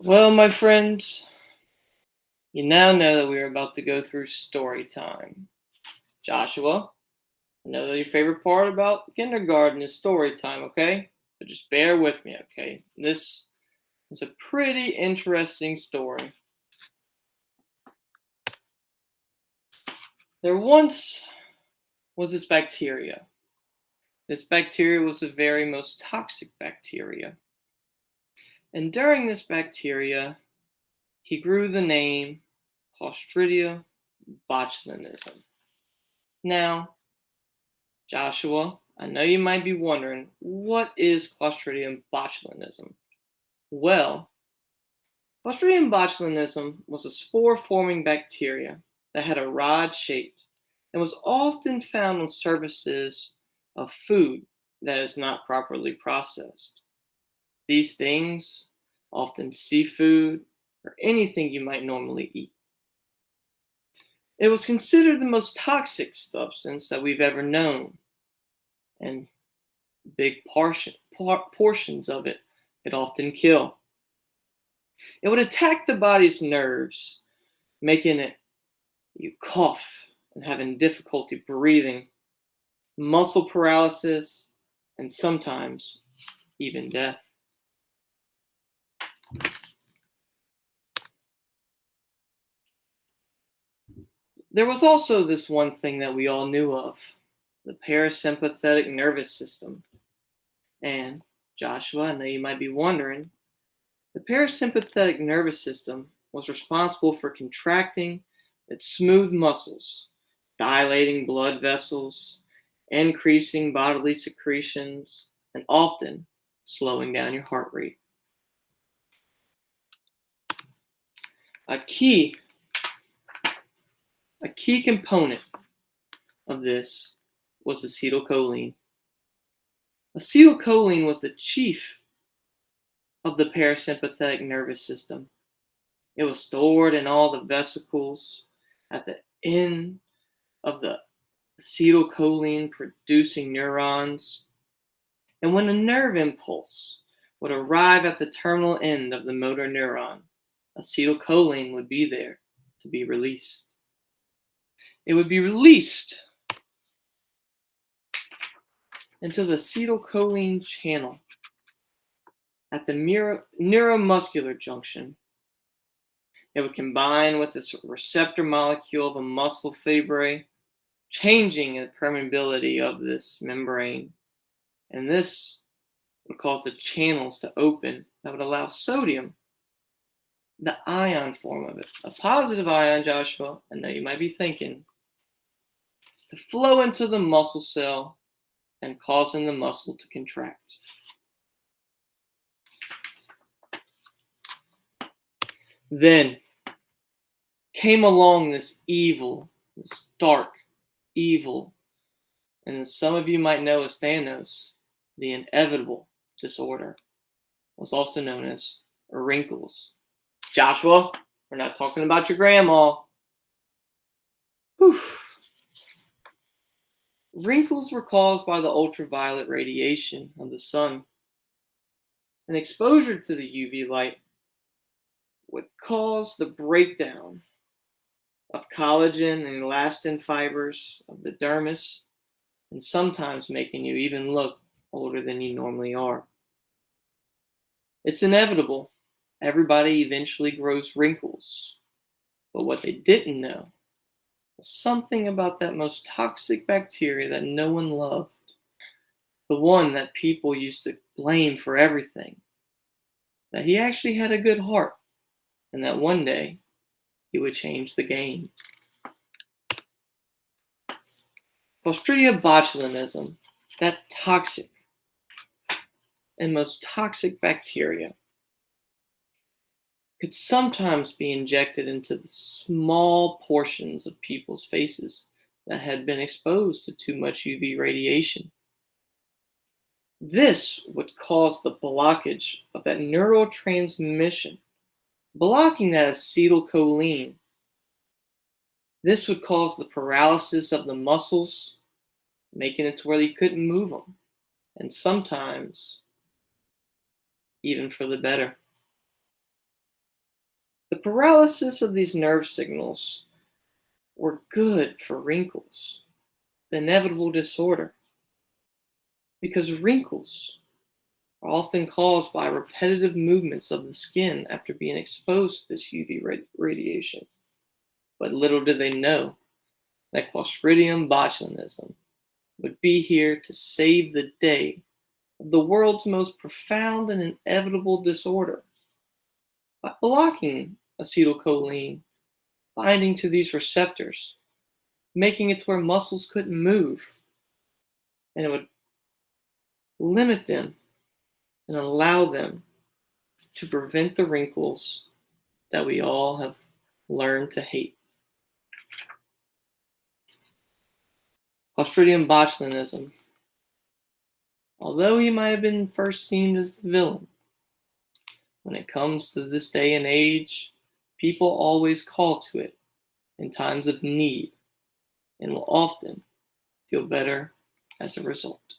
Well, my friends, you now know that we are about to go through story time. Joshua, I know that your favorite part about kindergarten is story time, okay? But just bear with me, okay? This is a pretty interesting story. There once was this bacteria. This bacteria was the very most toxic bacteria. And during this bacteria, he grew the name Clostridia botulinum. Now, Joshua, I know you might be wondering, what is Clostridium botulinum? Well, Clostridium botulinum was a spore-forming bacteria that had a rod shape and was often found on surfaces of food that is not properly processed. These things, often seafood or anything you might normally eat. It was considered the most toxic substance that we've ever known, and portions of it could often kill. It would attack the body's nerves, making it you cough and having difficulty breathing, muscle paralysis, and sometimes even death. There was also this one thing that we all knew of, the parasympathetic nervous system. And Joshua, I know you might be wondering, the parasympathetic nervous system was responsible for contracting its smooth muscles, dilating blood vessels, increasing bodily secretions, and often slowing down your heart rate. A key, a key component of this was acetylcholine. Acetylcholine was the chief of the parasympathetic nervous system. It was stored in all the vesicles at the end of the acetylcholine producing neurons. And when a nerve impulse would arrive at the terminal end of the motor neuron, acetylcholine would be there to be released. It would be released into the acetylcholine channel at the neuromuscular junction. It would combine with this receptor molecule of a muscle fiber, changing the permeability of this membrane. And this would cause the channels to open that would allow sodium, the ion form of it, a positive ion, Joshua, I know you might be thinking, to flow into the muscle cell and causing the muscle to contract. Then came along this dark, evil, and some of you might know as Thanos, the inevitable disorder, was also known as wrinkles. Joshua, we're not talking about your grandma. Whew. Wrinkles were caused by the ultraviolet radiation of the sun. And exposure to the UV light would cause the breakdown of collagen and elastin fibers of the dermis, and sometimes making you even look older than you normally are. It's inevitable. Everybody eventually grows wrinkles. But what they didn't know was something about that most toxic bacteria that no one loved, the one that people used to blame for everything, that he actually had a good heart, and that one day he would change the game. Clostridia botulinum, that toxic and most toxic bacteria, could sometimes be injected into the small portions of people's faces that had been exposed to too much UV radiation. This would cause the blockage of that neurotransmission, blocking that acetylcholine. This would cause the paralysis of the muscles, making it to where you couldn't move them, and sometimes even for the better. The paralysis of these nerve signals were good for wrinkles, the inevitable disorder, because wrinkles are often caused by repetitive movements of the skin after being exposed to this UV radiation. But little did they know that Clostridium botulinum would be here to save the day of the world's most profound and inevitable disorder by blocking acetylcholine binding to these receptors, making it to where muscles couldn't move, and it would limit them and allow them to prevent the wrinkles that we all have learned to hate. Clostridium botulinum, although he might have been first seen as the villain, when it comes to this day and age, people always call to it in times of need and will often feel better as a result.